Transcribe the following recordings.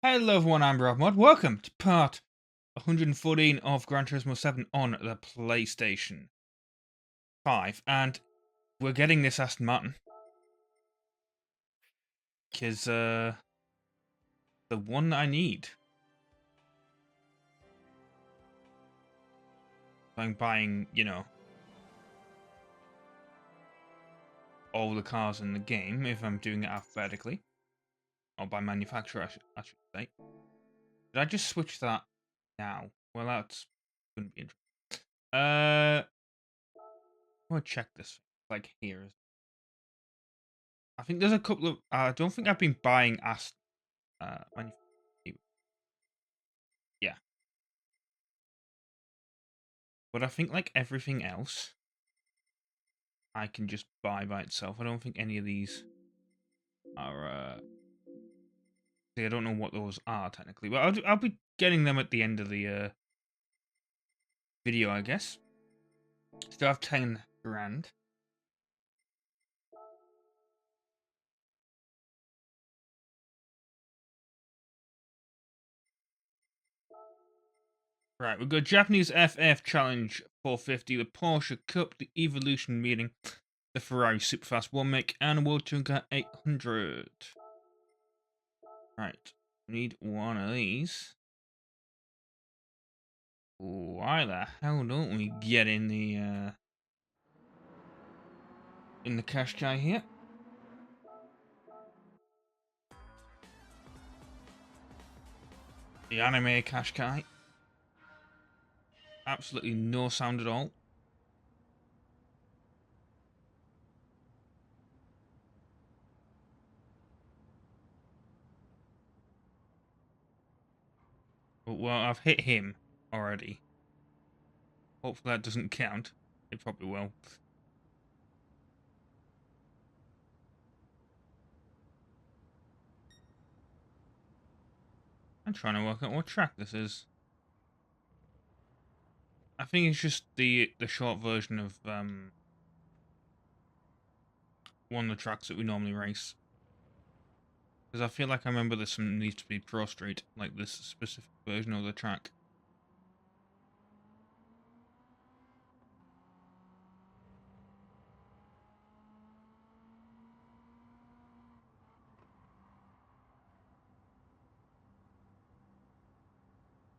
Hello everyone, I'm RobtheMod. Welcome to part 114 of Gran Turismo 7 on the PlayStation 5. And we're getting this Aston Martin. Because, the one I need. I'm buying, all the cars in the game, if I'm doing it alphabetically. Or by manufacturer, I should say. Did I just switch that now? Well, that's going to be interesting. I'm going to check this, like, here. I think there's a couple of... I don't think I've been buying yeah. But I think, like, everything else, I can just buy by itself. I don't think any of these are... See, I don't know what those are, technically. But I'll be getting them at the end of the video, I guess. Still have 10 grand. Right, we've got Japanese FF Challenge 450, the Porsche Cup, the Evolution Meeting, the Ferrari Superfast 1 Make, and a World Touring 800. Right, we need one of these. Why the hell don't we get in the cash guy here? The anime cash guy. Absolutely no sound at all. Well, I've hit him already. Hopefully that doesn't count. It probably will. I'm trying to work out what track this is. I think it's just the short version of one of the tracks that we normally race. Because I feel like I remember this one needs to be Pro Street, like this specific version of the track.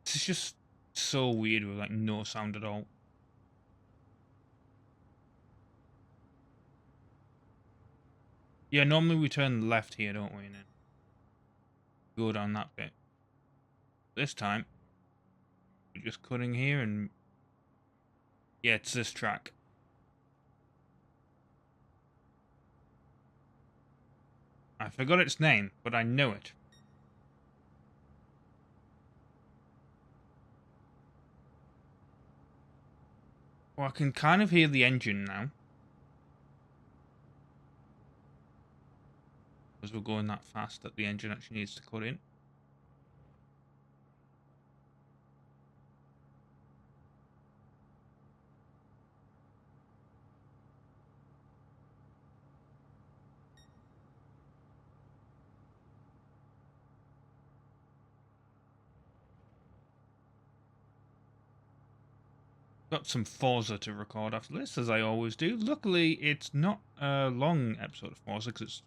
This is just so weird with like no sound at all. Yeah, normally we turn left here, don't we? And then go down that bit. This time, we're just cutting here and... Yeah, it's this track. I forgot its name, but I know it. Well, I can kind of hear the engine now. Because we're going that fast that the engine actually needs to cut in. Got some Forza to record after this, as I always do. Luckily, it's not a long episode of Forza, because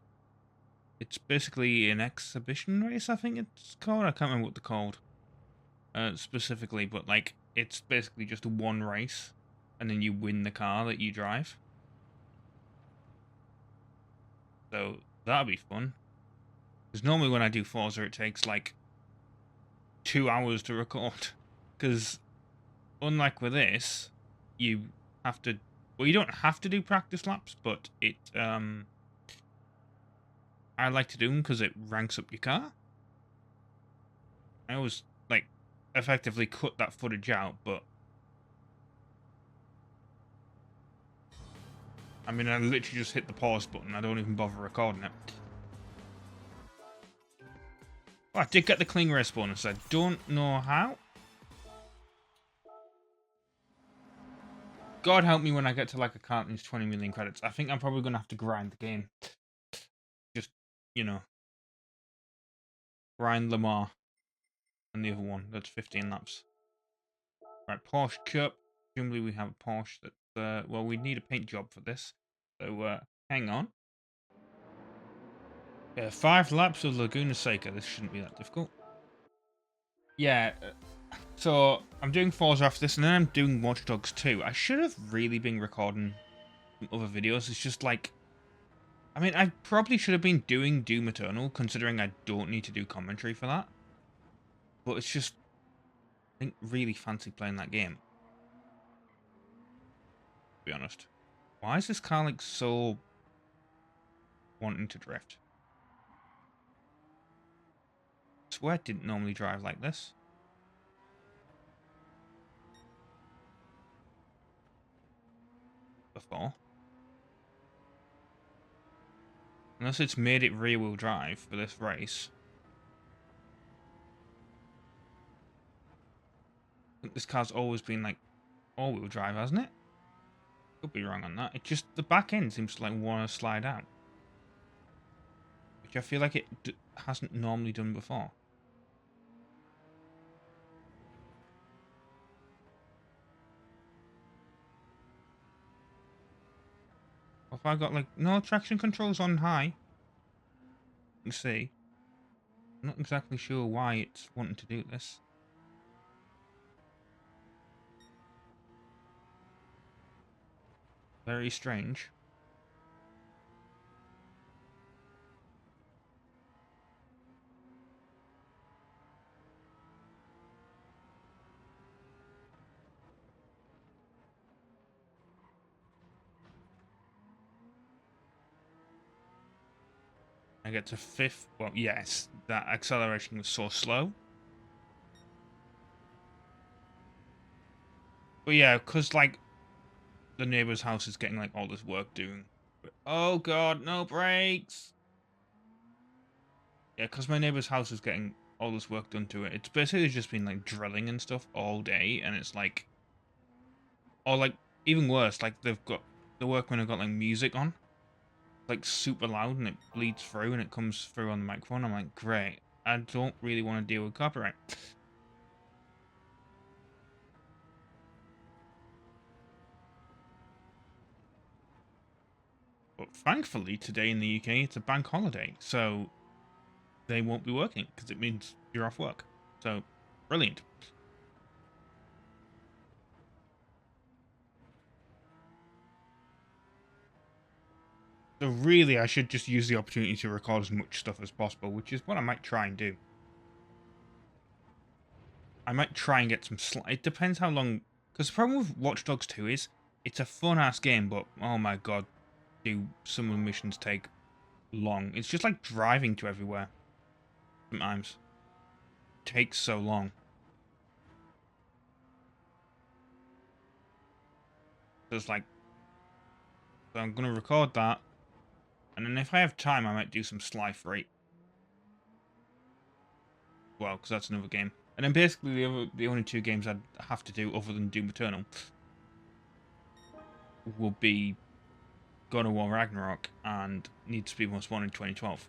it's basically an exhibition race, I think it's called. I can't remember what they're called specifically, but like it's basically just one race, and then you win the car that you drive. So that'll be fun. Because normally when I do Forza, it takes like 2 hours to record. Because unlike with this, you have to... Well, you don't have to do practice laps, but it... I like to do them because it ranks up your car. I always, like, effectively cut that footage out, but... I mean, I literally just hit the pause button. I don't even bother recording it. Oh, I did get the clean race bonus. I don't know how. God help me when I get to like a car that needs 20 million credits. I think I'm probably going to have to grind the game. Just, grind Lamar. and the other one. That's 15 laps. Right, Porsche Cup. Presumably we have a Porsche that, well, we need a paint job for this. So, hang on. 5 laps of Laguna Seca. This shouldn't be that difficult. Yeah, so I'm doing Forza after this, and then I'm doing Watch Dogs 2. I should have really been recording some other videos. It's just like, I mean, I probably should have been doing Doom Eternal, considering I don't need to do commentary for that. But it's just, I think, really fancy playing that game, to be honest. Why is this car, like, so wanting to drift? I swear it didn't normally drive like this before. Unless it's made it rear-wheel drive for this race. I think this car's always been, like, all-wheel drive, hasn't it? Could be wrong on that. It just, the back end seems to, like, want to slide out. Which I feel like it hasn't normally done before. If I got, like, no traction controls on high. You see. I'm not exactly sure why it's wanting to do this. Very strange. I get to 5th. Well, yes, that acceleration was so slow. But yeah, because, like, the neighbor's house is getting, like, all this work doing. Oh, God, no brakes! Yeah, because my neighbor's house is getting all this work done to it. It's basically just been, like, drilling and stuff all day, and it's, like... Or, like, even worse, like, they've got... The workmen have got, like, music on. Like, super loud, and it bleeds through, and it comes through on the microphone. I'm like, great. I don't really want to deal with copyright. But thankfully, today in the UK, it's a bank holiday, so they won't be working, because it means you're off work. So, brilliant. So really, I should just use the opportunity to record as much stuff as possible, which is what I might try and do. I might try and get some... It depends how long... Because the problem with Watch Dogs 2 is, it's a fun-ass game, but, oh my god, do some of the missions take long. It's just like driving to everywhere. Sometimes. It takes so long. So it's like... So I'm going to record that. And then if I have time, I might do some Sly 3. Well, because that's another game. And then basically the only 2 games I'd have to do other than Doom Eternal will be God of War Ragnarok and Need for Speed Most Wanted in 2012.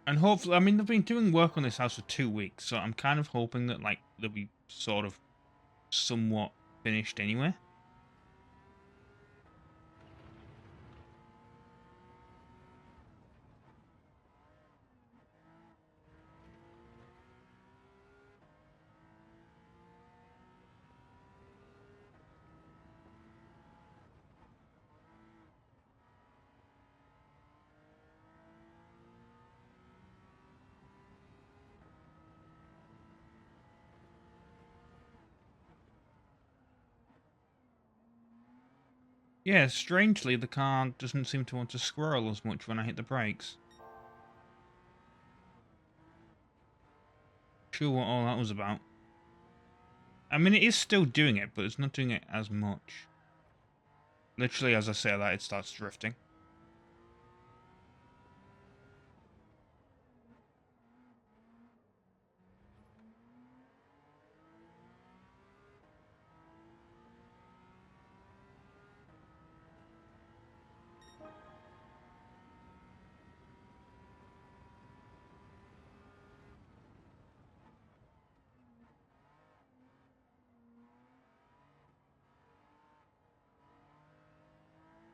And hopefully, I mean, they've been doing work on this house for 2 weeks, so I'm kind of hoping that, like, they'll be sort of somewhat finished anyway. Yeah, strangely, the car doesn't seem to want to squirrel as much when I hit the brakes. Sure what all that was about. I mean, it is still doing it, but it's not doing it as much. Literally, as I say that, it starts drifting.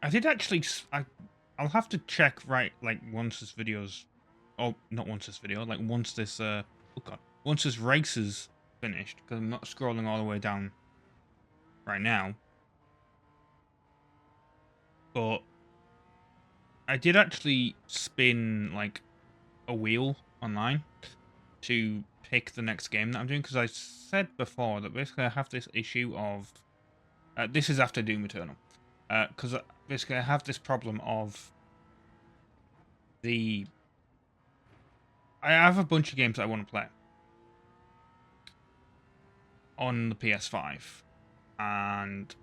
I did actually. I'll have to check right like once this video's. Oh, not once this video. Like once this. Oh god. Once this race is finished, because I'm not scrolling all the way down right now. But I did actually spin like a wheel online to pick the next game that I'm doing, because I said before that basically I have this issue of this is after Doom Eternal, because basically I have this problem of I have a bunch of games that I want to play on the PS5, and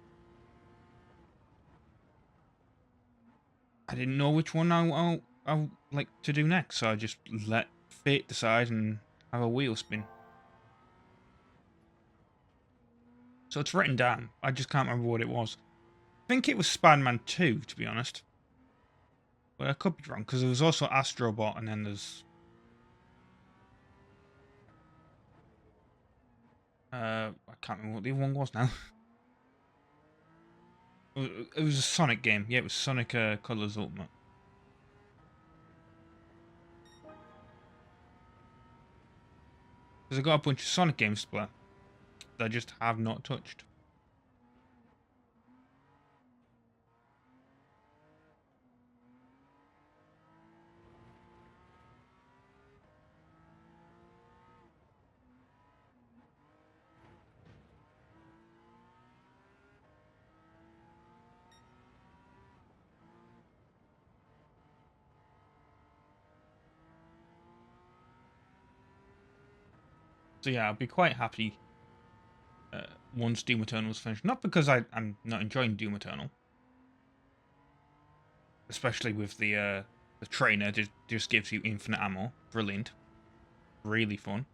I didn't know which one I like to do next, so I just let fate decide and have a wheel spin. So it's written down. I just can't remember what it was. I think it was Spider-Man 2, to be honest. But I could be wrong, because there was also Astrobot, and then there's... I can't remember what the other one was now. It was a Sonic game. Yeah, it was Sonic Colors Ultimate. Because I got a bunch of Sonic games to play that I just have not touched. So yeah, I'll be quite happy once Doom Eternal is finished. Not because I'm not enjoying Doom Eternal, especially with the trainer just gives you infinite ammo. Brilliant, really fun.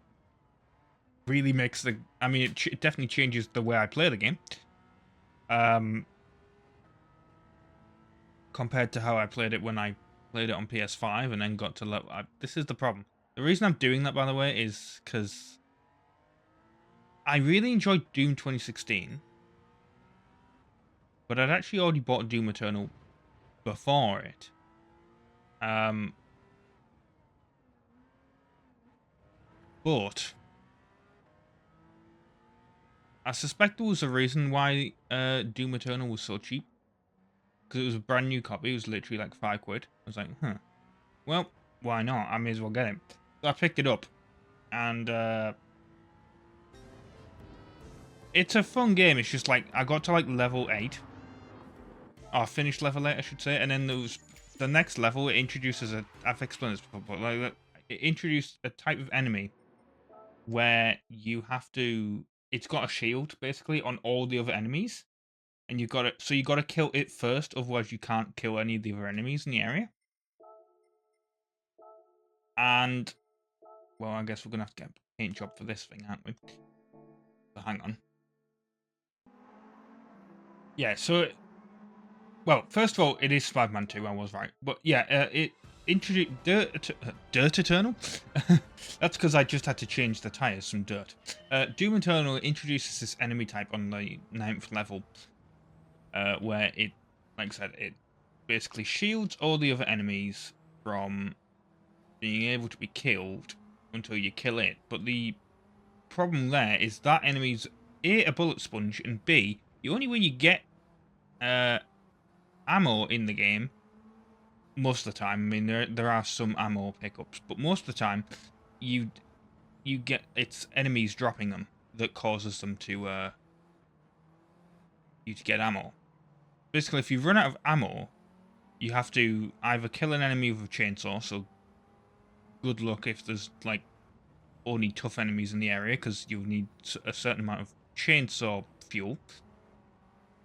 Really makes the. I mean, it definitely changes the way I play the game. Compared to how I played it when I played it on PS5 and then got to level. This is the problem. The reason I'm doing that, by the way, is because I really enjoyed Doom 2016, but I'd actually already bought Doom Eternal before it. But I suspect there was a reason why Doom Eternal was so cheap. Because it was a brand new copy. It was literally like £5. I was like, well, why not? I may as well get it. So I picked it up. And it's a fun game. It's just like, I got to like level 8. Or finished level 8, I should say. And then there was the next level. It introduces I've explained this before, but like, it introduced a type of enemy where you have to... It's got a shield, basically, on all the other enemies. And you got to kill it first, otherwise you can't kill any of the other enemies in the area. And well, I guess we're gonna have to get a paint job for this thing, aren't we? So hang on. Yeah. So, well, first of all, it is Spider-Man 2. I was right, but yeah, it introduced Dirt Eternal. That's because I just had to change the tires from Dirt. Doom Eternal introduces this enemy type on the 9th level, where it, like I said, it basically shields all the other enemies from being able to be killed until you kill it. But the problem there is that enemy's A, a bullet sponge, and B, the only way you get ammo in the game, most of the time, I mean, there are some ammo pickups, but most of the time, you get, it's enemies dropping them that causes them to you to get ammo. Basically, if you run out of ammo, you have to either kill an enemy with a chainsaw, so good luck if there's like only tough enemies in the area, because you'll need a certain amount of chainsaw fuel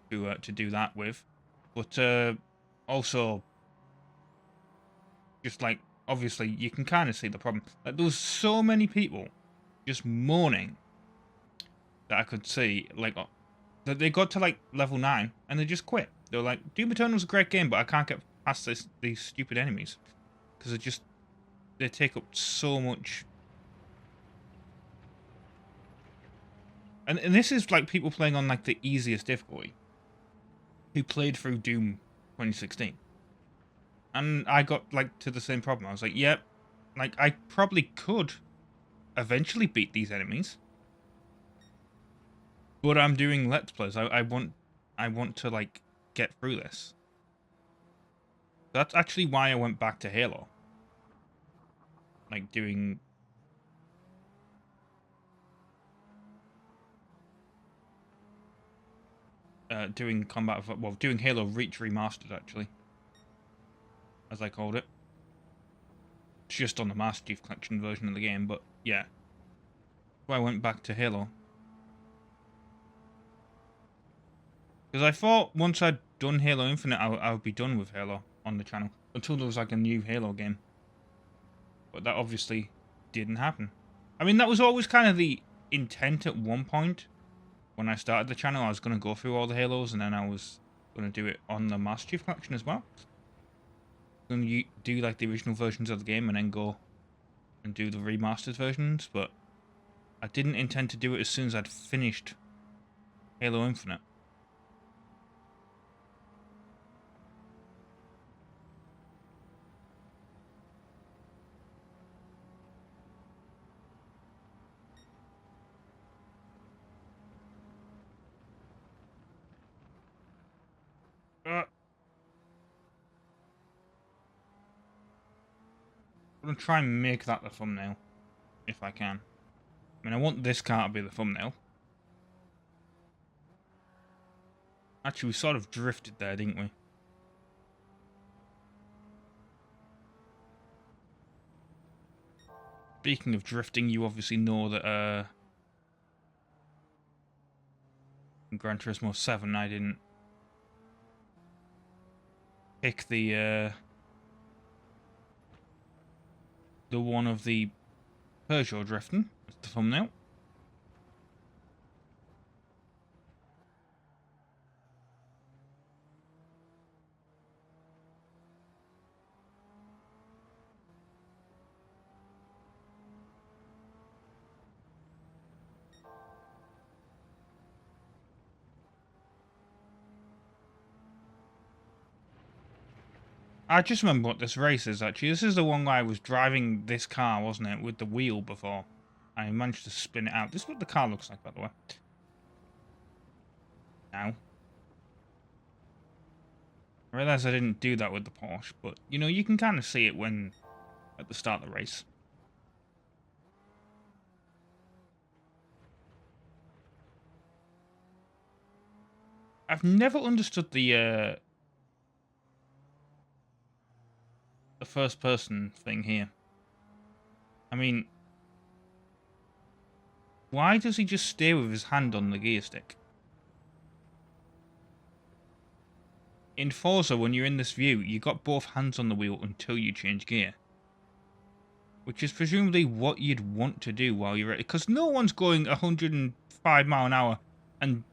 to do that with. But also, just like, obviously, you can kind of see the problem. Like, there was so many people just moaning that I could see, like, that they got to like level 9 and they just quit. They were like, Doom Eternal's a great game, but I can't get past these stupid enemies because they take up so much. And this is like people playing on like the easiest difficulty, who played through Doom 2016. And I got, like, to the same problem. I was like, yep, like, I probably could eventually beat these enemies. But I'm doing Let's Plays. I want to, like, get through this. That's actually why I went back to Halo. Like, doing combat, well, doing Halo Reach Remastered, actually, as I called it. It's just on the Master Chief Collection version of the game, but yeah. So I went back to Halo. Because I thought once I'd done Halo Infinite, I would be done with Halo on the channel. Until there was, like, a new Halo game. But that obviously didn't happen. I mean, that was always kind of the intent at one point. When I started the channel, I was going to go through all the Halos, and then I was going to do it on the Master Chief Collection as well. Going to do, like, the original versions of the game, and then go and do the remastered versions, but I didn't intend to do it as soon as I'd finished Halo Infinite. I'm going to try and make that the thumbnail, if I can. I mean, I want this car to be the thumbnail. Actually, we sort of drifted there, didn't we? Speaking of drifting, you obviously know that in Gran Turismo 7, I didn't pick the one of the Peugeot drifting as the thumbnail. I just remember what this race is, actually. This is the one where I was driving this car, wasn't it? With the wheel before. I managed to spin it out. This is what the car looks like, by the way. Now. I realise I didn't do that with the Porsche, but, you know, you can kind of see it when... at the start of the race. I've never understood the first-person thing here. I mean... why does he just stay with his hand on the gear stick? In Forza, when you're in this view, you got both hands on the wheel until you change gear. Which is presumably what you'd want to do while you're at it. Because no one's going 105 mile an hour and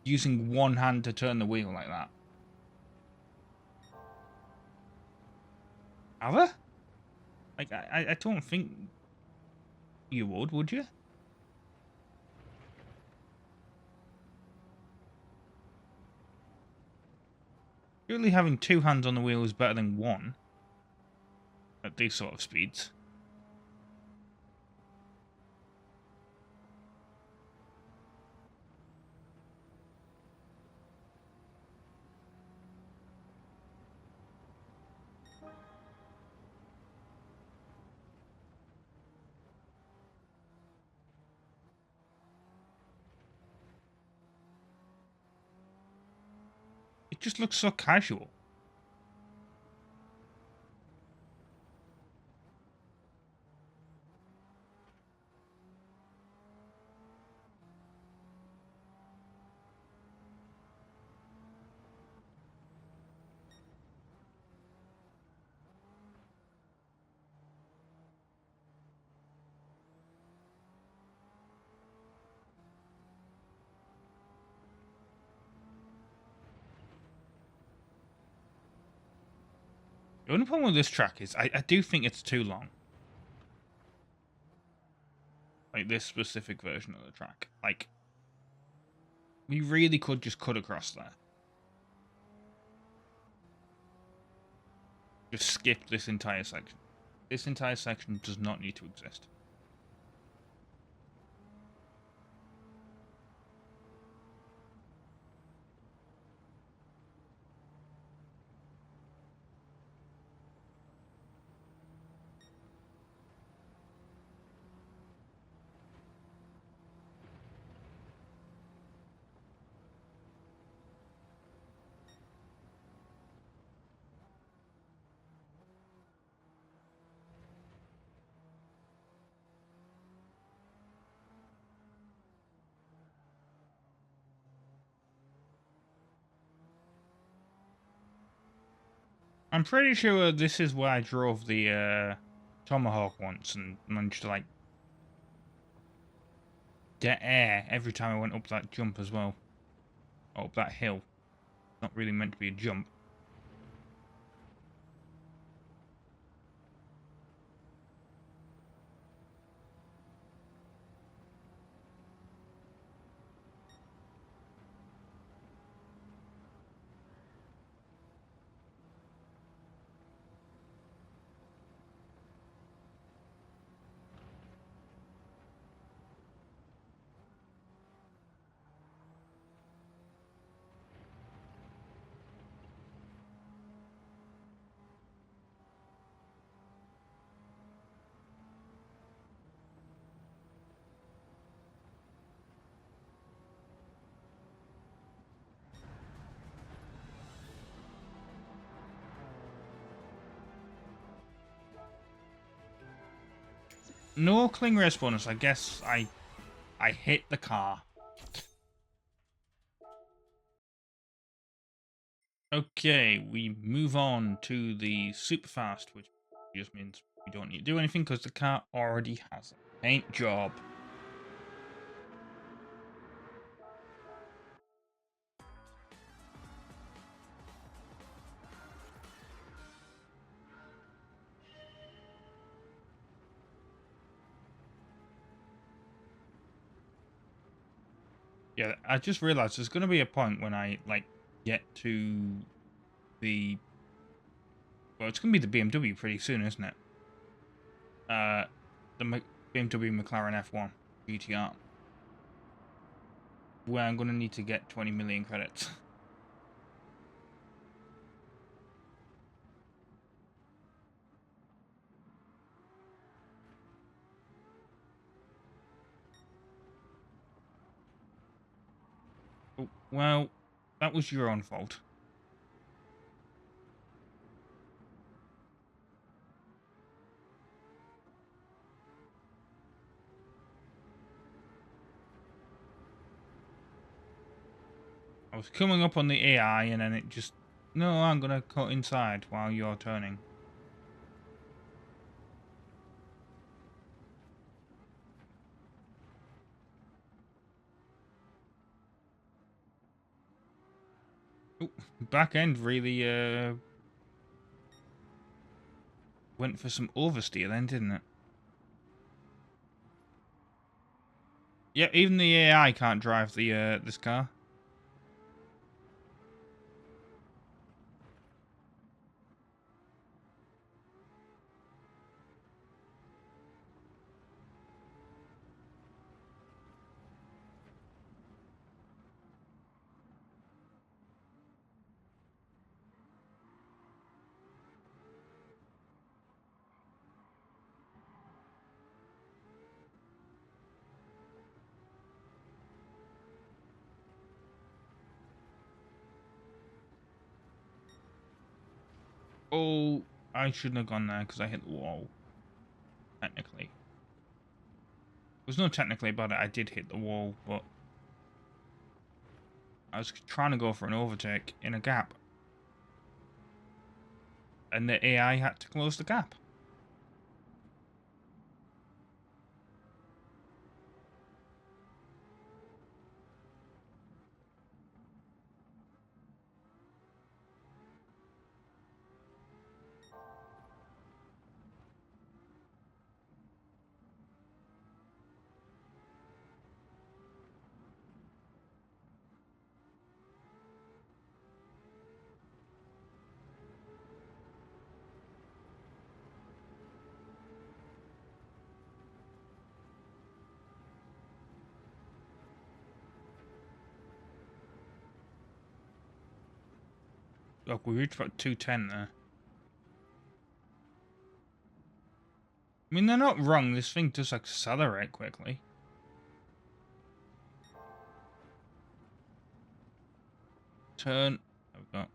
using one hand to turn the wheel like that. Have they? Like, I don't think you would you? Surely having two hands on the wheel is better than one. At these sort of speeds. It just looks so casual. The only problem with this track is I do think it's too long. Like, this specific version of the track. Like, we really could just cut across there. just skip this entire section. This entire section does not need to exist. I'm pretty sure this is where I drove the Tomahawk once and managed to like get air every time I went up that jump as well. Or up that hill. Not really meant to be a jump. No cling race bonus. I guess I hit the car. Okay, we move on to the super fast, which just means we don't need to do anything because the car already has a paint job. Yeah, I just realized there's going to be a point when I like get to the well, it's going to be the BMW pretty soon, isn't it? The BMW McLaren F1 GTR, where I'm going to need to get 20 million credits. Oh, well, that was your own fault. I was coming up on the AI and then it just... No, I'm going to cut inside while you're turning. Ooh, back end really went for some oversteer then, didn't it? Yeah, even the AI can't drive the this car. Oh, I shouldn't have gone there because I hit the wall. Technically. There's no technically about it, I did hit the wall, but I was trying to go for an overtake in a gap. And the AI had to close the gap. Oh, we reached about 210 there. I mean, they're not wrong. This thing does accelerate quickly. Turn. There we go.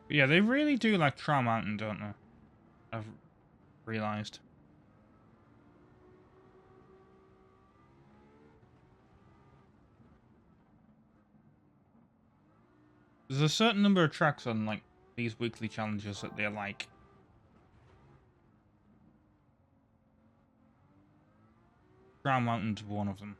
But yeah, they really do like Trial Mountain, don't they? I've realised. There's a certain number of tracks on like these weekly challenges that they're like. Trial Mountain's one of them.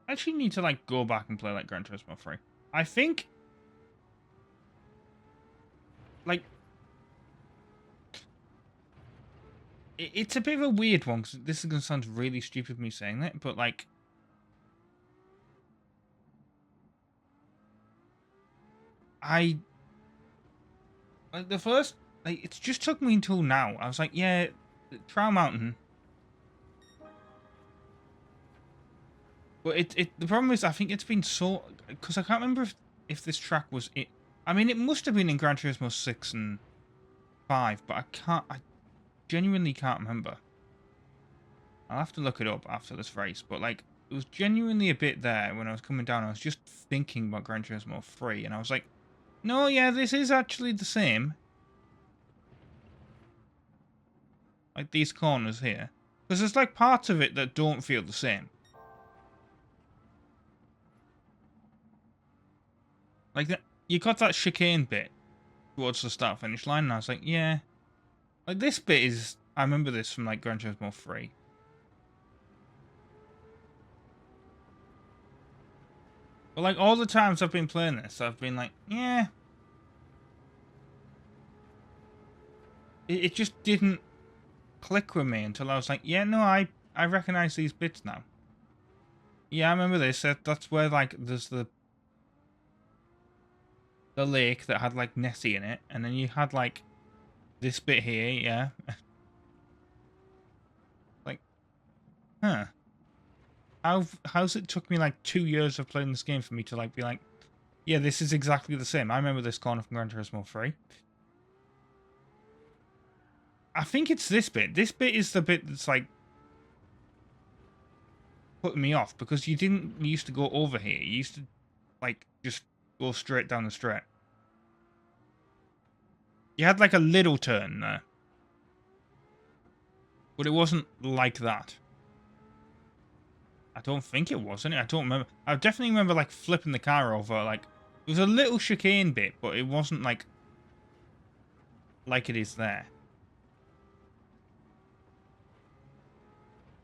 I actually need to like go back and play like Gran Turismo 3. I think like it's a bit of a weird one because this is gonna sound really stupid me saying that, but like I like the first like it's just took me until now. I was like, yeah, Trial Mountain. But the problem is I think it's been so because I can't remember if this track was it. I mean, it must have been in Gran Turismo 6 and 5, but I genuinely can't remember. I'll have to look it up after this race, but like it was genuinely a bit there when I was coming down. I was just thinking about Gran Turismo 3, and I was like, no, yeah, this is actually the same. Like these corners here, because there's like parts of it that don't feel the same. Like that, you got that chicane bit towards the start finish line, and I was like, yeah, like this bit is. I remember this from like Gran Turismo 3. But like all the times I've been playing this, I've been like, yeah, it just didn't click with me until I was like, yeah, no, I recognize these bits now. Yeah, I remember this. That's where like there's the lake that had like Nessie in it, and then you had like this bit here, yeah. Like, huh? How's it took me like 2 years of playing this game for me to like be like, yeah, this is exactly the same. I remember this corner from Gran Turismo 3. I think it's this bit. This bit is the bit that's like putting me off because you didn't used to go over here. You used to like just go straight down the straight. You had like a little turn there, but it wasn't like that. I don't think it was, I don't remember. I definitely remember like flipping the car over. Like it was a little chicane bit, but it wasn't like it is there.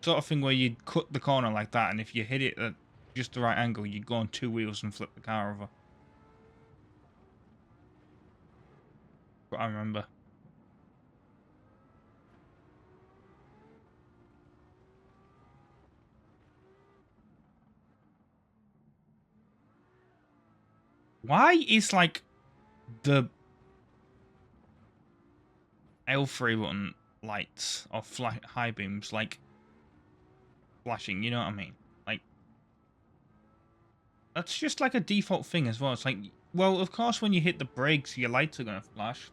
Sort of thing where you'd cut the corner like that, and if you hit it at just the right angle, you'd go on two wheels and flip the car over. But I remember. Why is, like, the L3 button lights or high beams, like, flashing? You know what I mean? Like, that's just, like, a default thing as well. It's like, well, of course, when you hit the brakes, your lights are going to flash.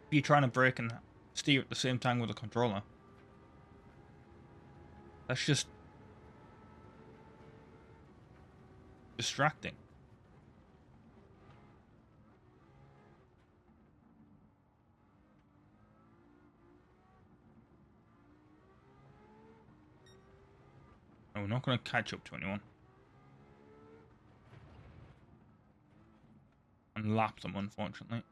If you're trying to brake and steer at the same time with a controller. That's just distracting. And we're not going to catch up to anyone. And lap them, unfortunately.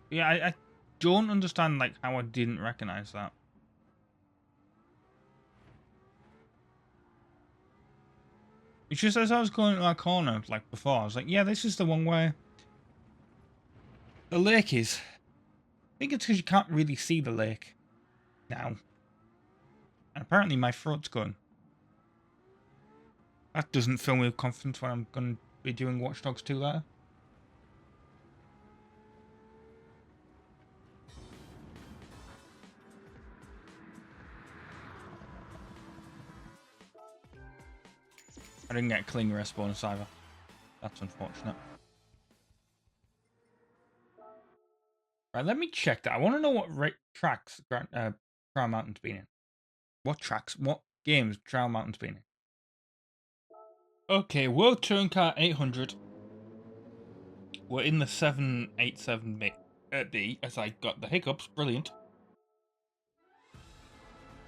Yeah, I don't understand, like, how I didn't recognize that. It's just as I was going to that corner, like, before, I was like, yeah, this is the one where the lake is. I think it's because you can't really see the lake now. And apparently my throat's gone. That doesn't fill me with confidence when I'm going to be doing Watch Dogs 2 later. I didn't get a clean rest bonus either. That's unfortunate. Right, let me check that. I want to know what tracks Trial Mountain's been in. What tracks? What games Trial Mountain's been in? Okay, World Touring Car 800. We're in the 787B as I got the hiccups. Brilliant.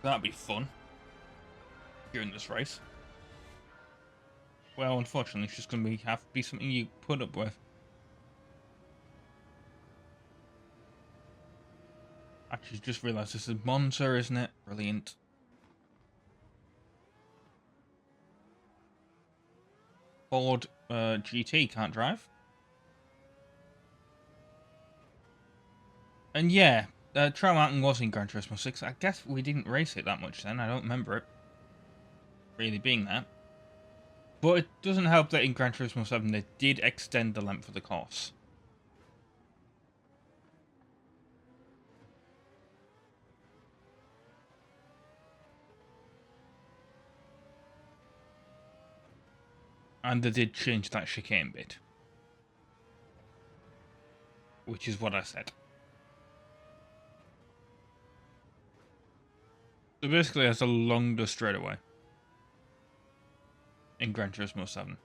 That'd be fun during this race. Well, unfortunately, it's just going to have to be something you put up with. Actually, just realised this is Monza, isn't it? Brilliant. Ford GT can't drive. And yeah, Trial Mountain was in Gran Turismo 6. I guess we didn't race it that much then. I don't remember it really being there. But it doesn't help that in Gran Turismo 7 they did extend the length of the course. And they did change that chicane bit. Which is what I said. So basically it's a longer straightaway. In Gran Turismo 7.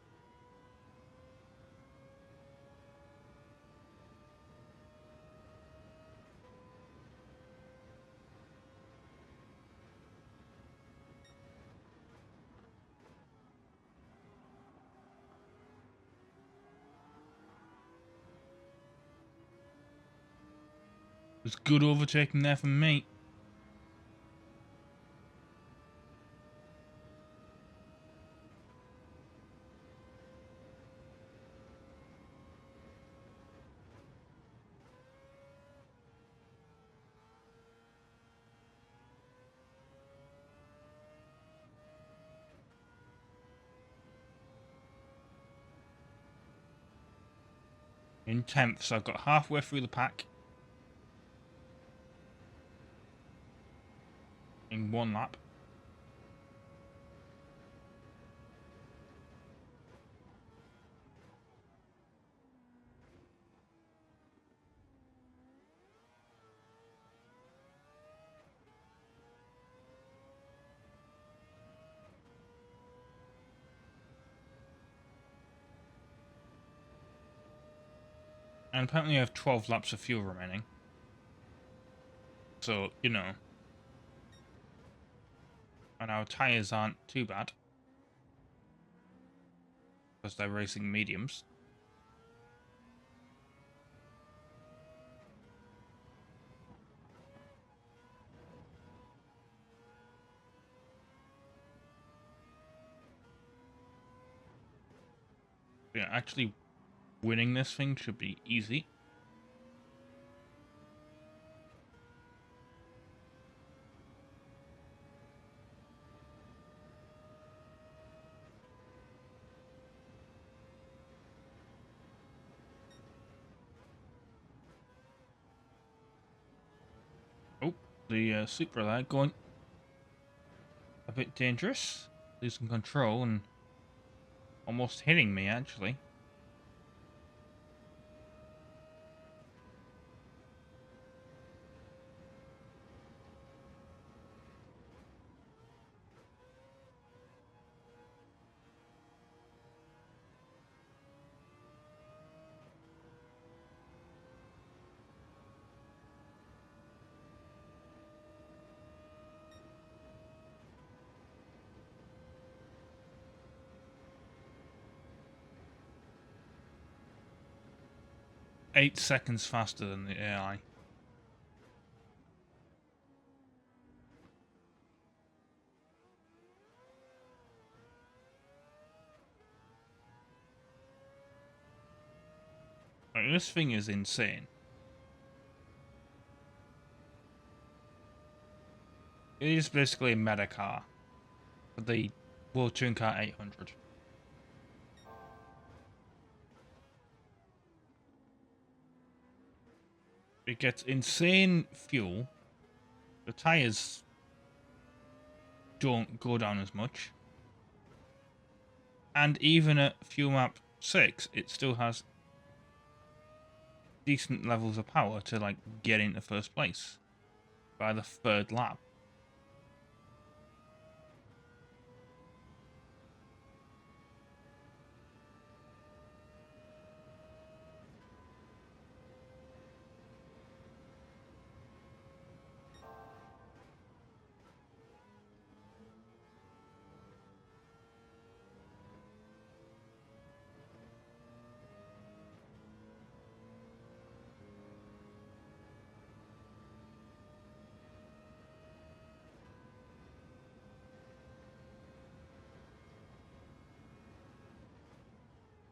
There's good overtaking there from me. In 10th, so I've got halfway through the pack. In one lap. And apparently I have 12 laps of fuel remaining. So, you know. And our tyres aren't too bad. Because they're racing mediums. Yeah, actually winning this thing should be easy. the Supra there going a bit dangerous, losing control and almost hitting me actually. Eight seconds faster than the AI. Like, this thing is insane. It is basically a meta car for the World Touring Car 800. It gets insane fuel. The tires don't go down as much. And even at fuel map 6, it still has decent levels of power to like get into first place by the third lap.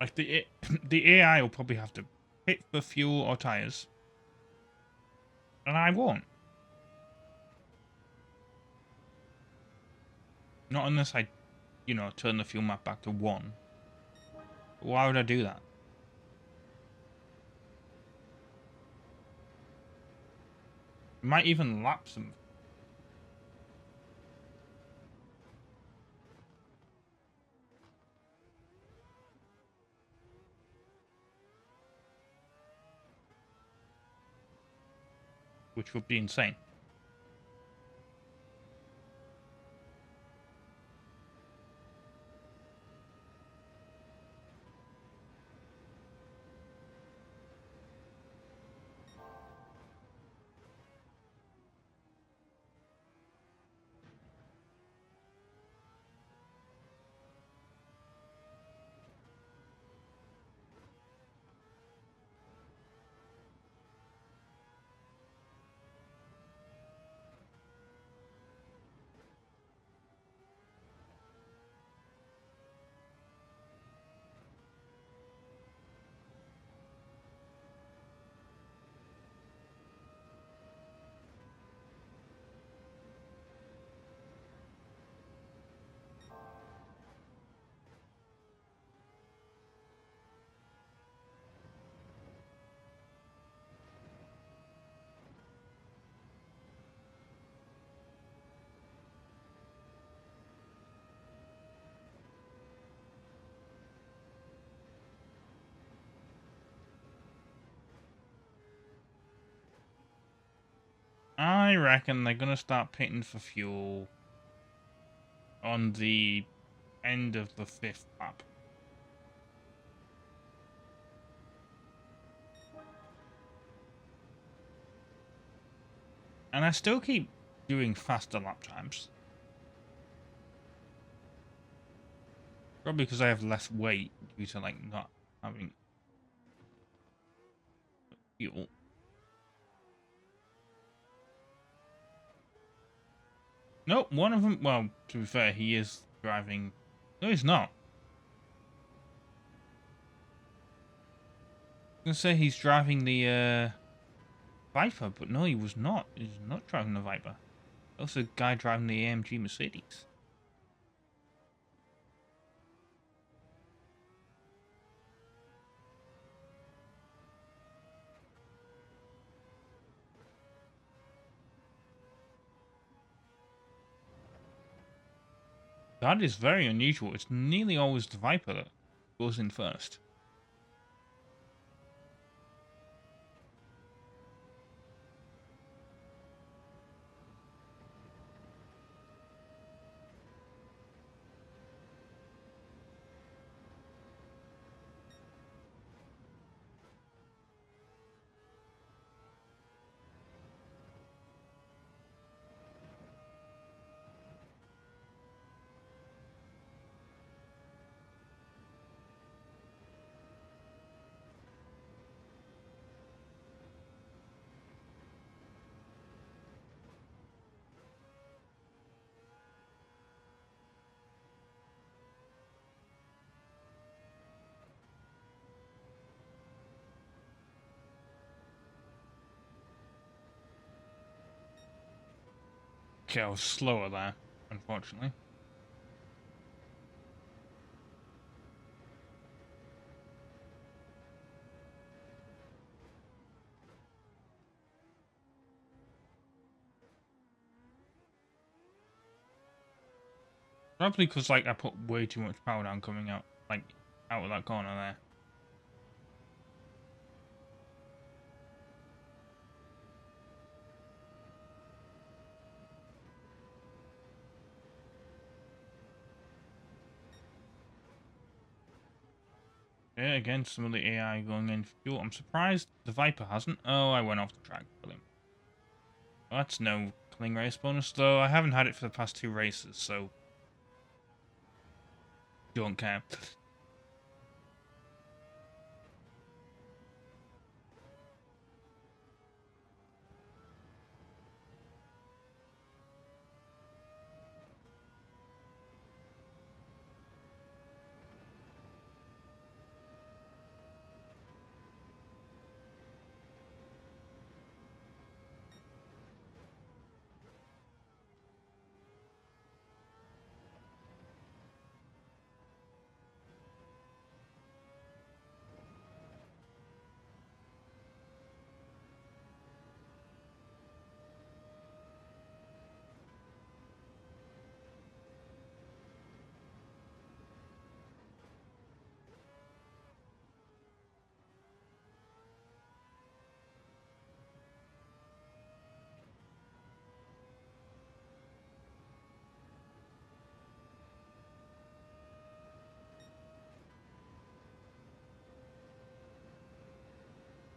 Like the AI will probably have to hit for fuel or tires, and I won't. Not unless I, turn the fuel map back to 1. Why would I do that? Might even lapse them. Which would be insane. I reckon they're gonna start pitting for fuel on the end of the 5th lap. And I still keep doing faster lap times. Probably because I have less weight due to like not having fuel. Nope, one of them, well, to be fair, he is driving. No, he's not. I was gonna say he's driving the Viper, but no, he was not. He's not driving the Viper. That was a guy driving the AMG Mercedes. That is very unusual. It's nearly always the Viper that goes in first. Okay, I was slower there, unfortunately. Probably because like I put way too much power down coming out, like out of that corner there. Yeah, again, some of the AI going in fuel. I'm surprised the Viper hasn't. Oh, I went off the track. Brilliant. Well, that's no clean race bonus, though. I haven't had it for the past 2 races, so don't care.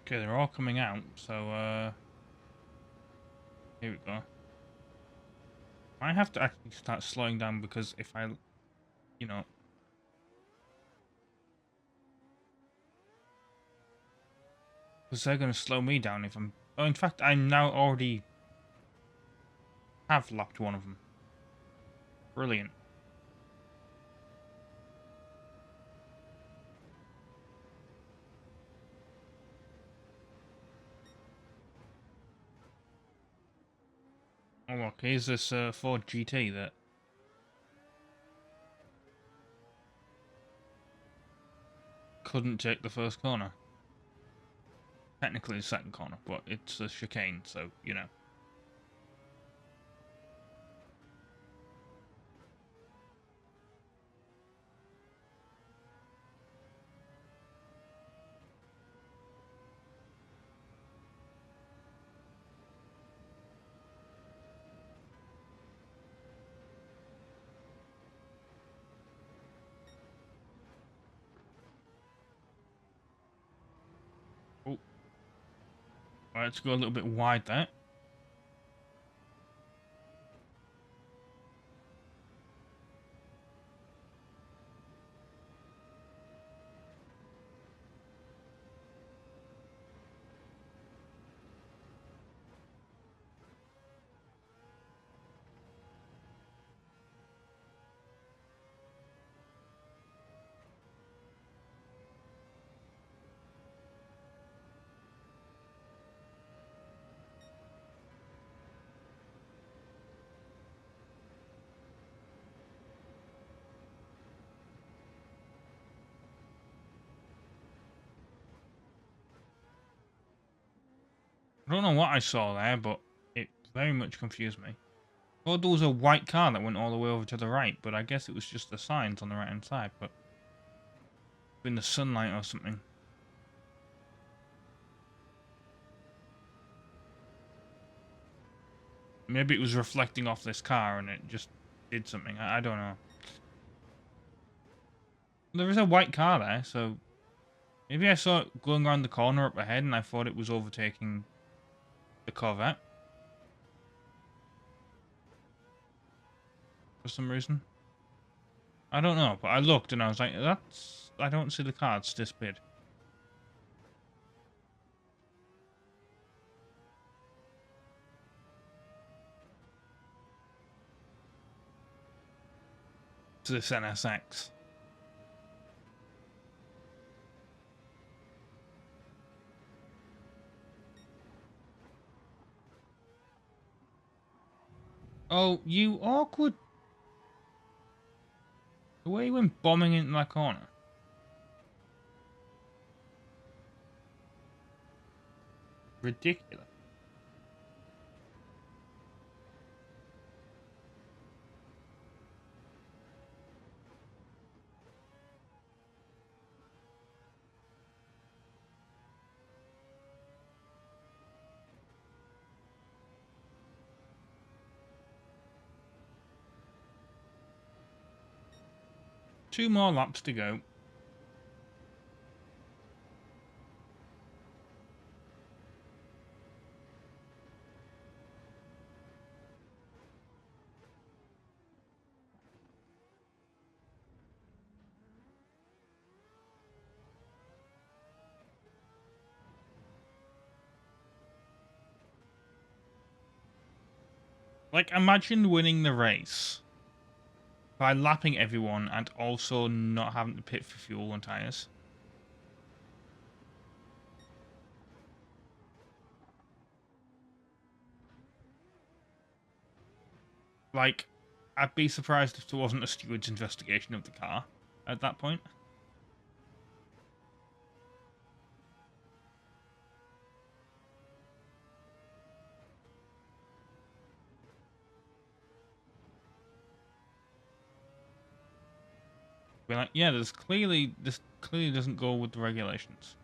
Okay, they're all coming out, so here we go. I have to actually start slowing down because if I, you know, because they're going to slow me down if I'm. Oh, in fact, I now already have lapped one of them. Brilliant. Oh, look, here's this Ford GT that couldn't take the first corner. Technically the second corner, but it's a chicane, so, you know. Oh, well, let's go a little bit wide there. I don't know what I saw there, but it very much confused me. thought there was a white car that went all the way over to the right, but I guess it was just the signs on the right hand side, but in the sunlight or something. Maybe it was reflecting off this car and it just did something. I don't know. There is a white car there, so maybe I saw it going around the corner up ahead and I thought it was overtaking the Corvette for some reason. I don't know, but I looked and I was like, that's... I don't see the car, it's disappeared. To this NSX. Oh, you awkward... The way you went bombing into that corner. Ridiculous. Two more laps to go. Like, imagine winning the race by lapping everyone and also not having to pit for fuel and tyres. Like, I'd be surprised if there wasn't a steward's investigation of the car at that point. Be like, yeah, this clearly doesn't go with the regulations.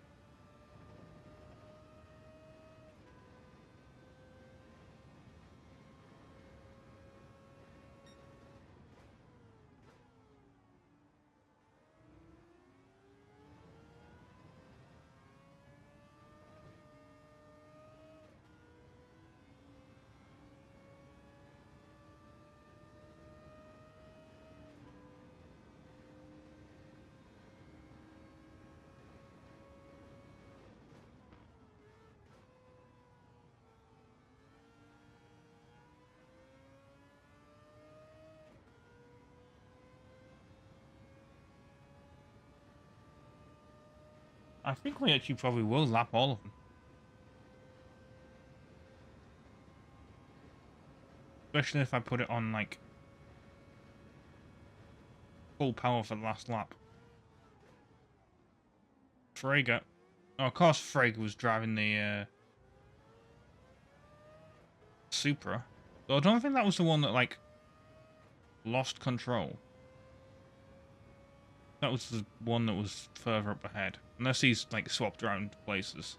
I think we actually probably will lap all of them. Especially if I put it on, like, full power for the last lap. Frege. Oh, of course Frege was driving the Supra. Though I don't think that was the one that, like, lost control. That was the one that was further up ahead. Unless he's, like, swapped around places.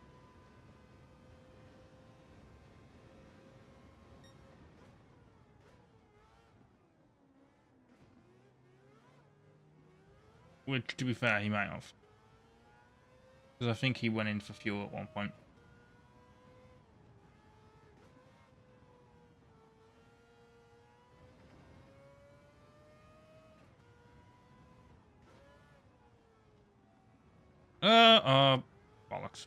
Which, to be fair, he might have. Because I think he went in for fuel at one point. Bollocks.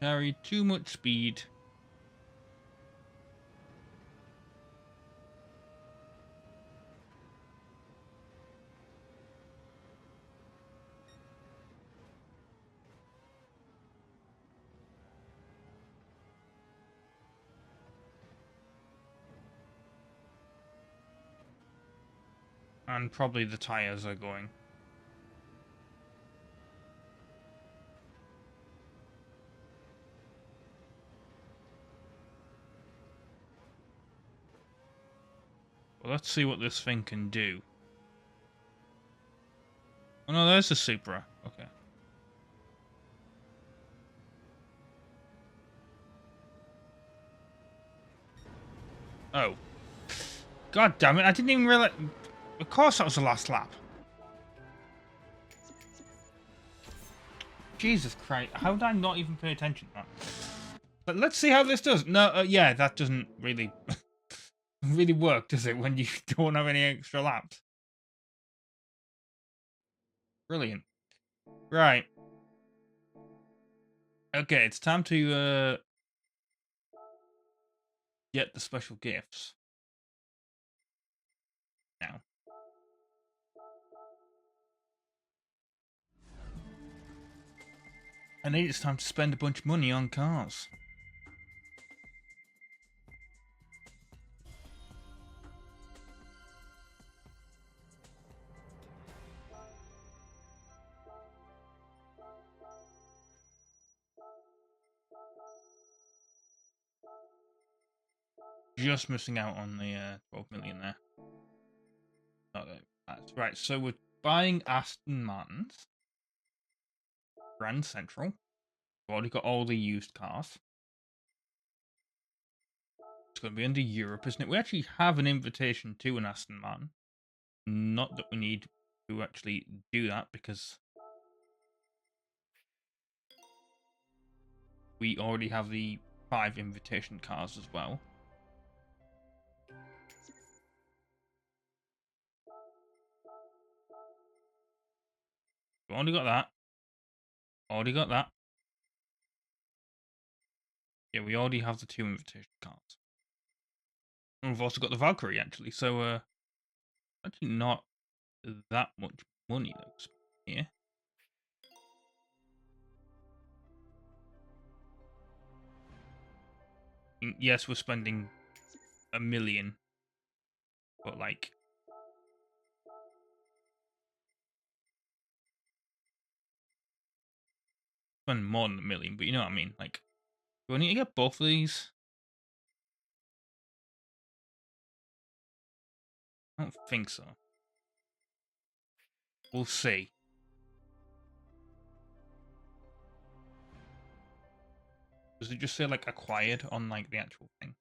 Carry too much speed. And probably the tires are going. Well, let's see what this thing can do. Oh no, there's the Supra. Okay. Oh. God damn it, I didn't even realize. Of course that was the last lap. Jesus Christ, how did I not even pay attention to that? But let's see how this does. No, yeah, that doesn't really really work, does it, when you don't have any extra laps? Brilliant. Right. Okay, it's time to get the special gifts. Now. I think it's time to spend a bunch of money on cars. Just missing out on the 12 million there. Oh, that's right. So we're buying Aston Martins. Grand Central. We've already got all the used cars. It's going to be under Europe, isn't it? We actually have an invitation to an Aston Martin. Not that we need to actually do that because we already have the 5 invitation cars as well. We already got that. Already got that. Yeah, we already have the 2 invitation cards. And we've also got the Valkyrie, actually. So, actually not that much money, though, here. Yes, we're spending $1 million. But, like... spend more than $1 million, but you know what I mean. Like, do I need to get both of these? I don't think so. We'll see. Does it just say, like, acquired on, like, the actual thing?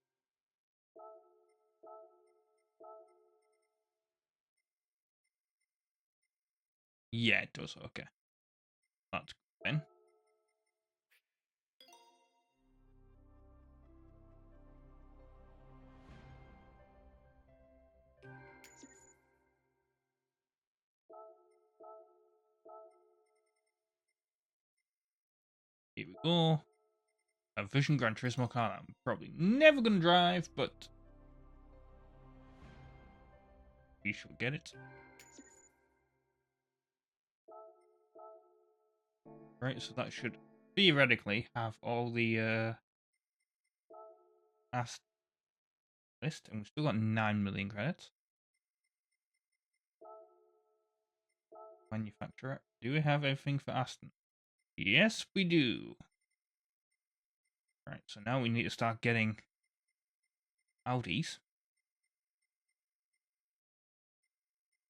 Yeah, it does. Okay. That's good then. Here we go. A Vision Gran Turismo car that I'm probably never going to drive, but we shall get it. Right, so that should theoretically have all the last list, and we've still got 9 million credits. Manufacturer. Do we have everything for Aston? Yes, we do. Right, so now we need to start getting Audis.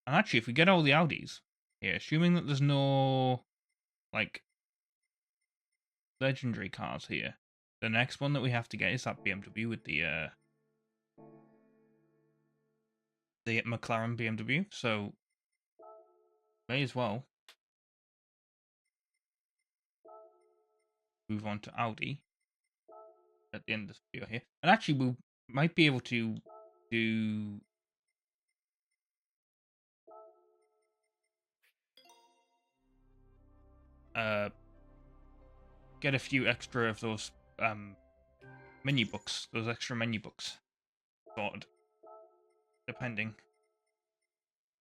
And actually, if we get all the Audis here, assuming that there's no, like, legendary cars here, the next one that we have to get is that BMW with the McLaren BMW. So, may as well move on to Audi at the end of this video here. And actually, we might be able to do... get a few extra of those menu books, those extra menu books sorted, depending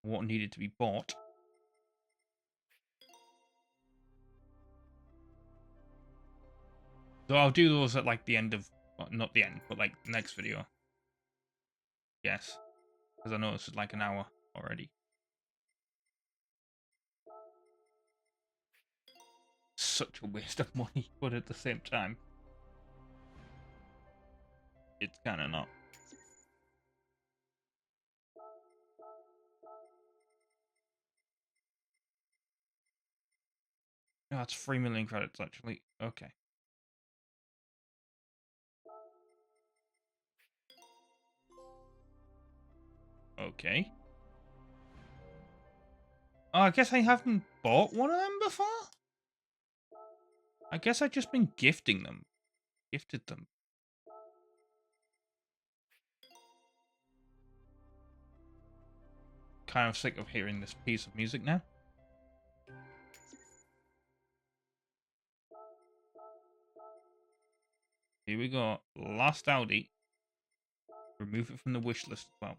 on what needed to be bought. So I'll do those at like the end of, well, not the end, but like next video. Yes, because I know this is like an hour already. Such a waste of money, but at the same time, it's kind of not. Oh, that's 3 million credits, actually. Okay. Okay. Oh, I guess I haven't bought one of them before? I guess I've just been gifting them. Gifted them. Kind of sick of hearing this piece of music now. Here we go. Last Audi. Remove it from the wish list as well.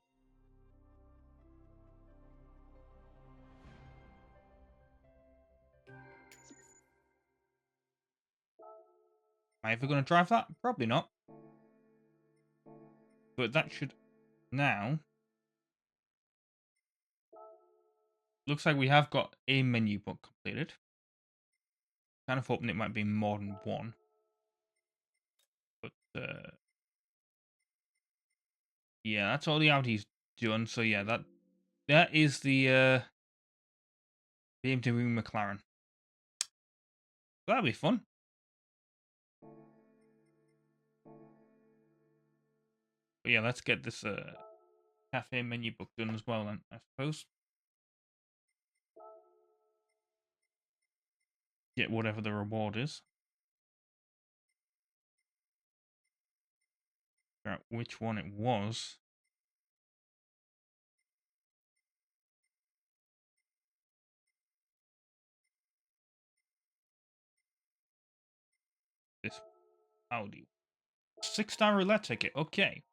Am I ever going to drive that? Probably not. But that should now... Looks like we have got a menu book completed. Kind of hoping it might be more than one. But, yeah, that's all the Audi's done. So, yeah, that is the BMW McLaren. That'll be fun. But yeah, let's get this cafe menu book done as well then, I suppose. Get whatever the reward is. Figure out which one it was. This Audi. 6-star roulette ticket. Okay.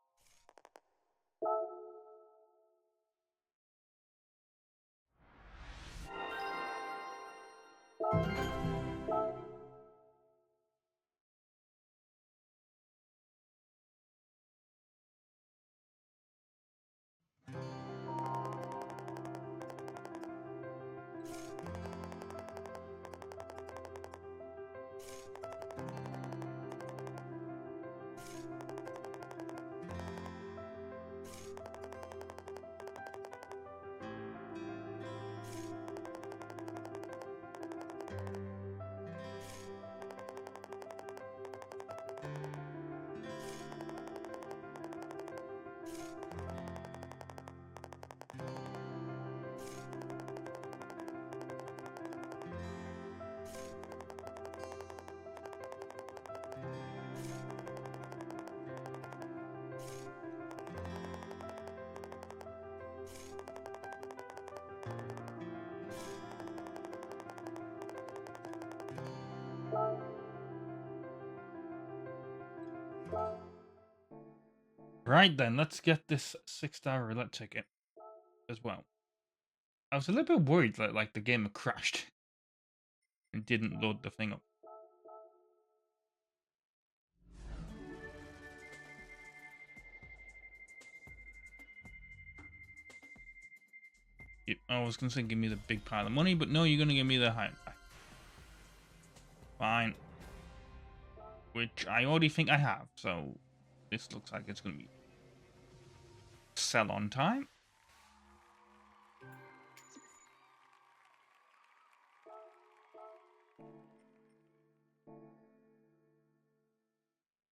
Right then, let's get this 6-star roulette ticket as well. I was a little bit worried that like the game had crashed and didn't load the thing up. I was gonna say give me the big pile of money, but no, you're gonna give me the high. Fine. Which I already think I have, so this looks like it's gonna be sell on time.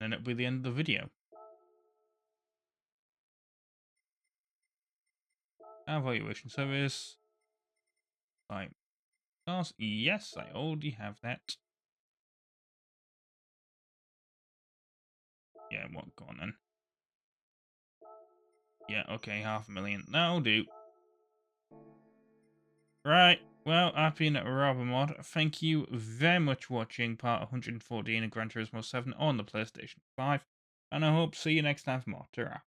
And it'll be the end of the video. Evaluation service. Like, yes, I already have that. Yeah, what? Go on then. Yeah, okay, 500,000. That'll do. Right, well, I've been RobtheMod. Thank you very much for watching part 114 of Gran Turismo 7 on the PlayStation 5. And I hope to see you next time for more. Ta-ra.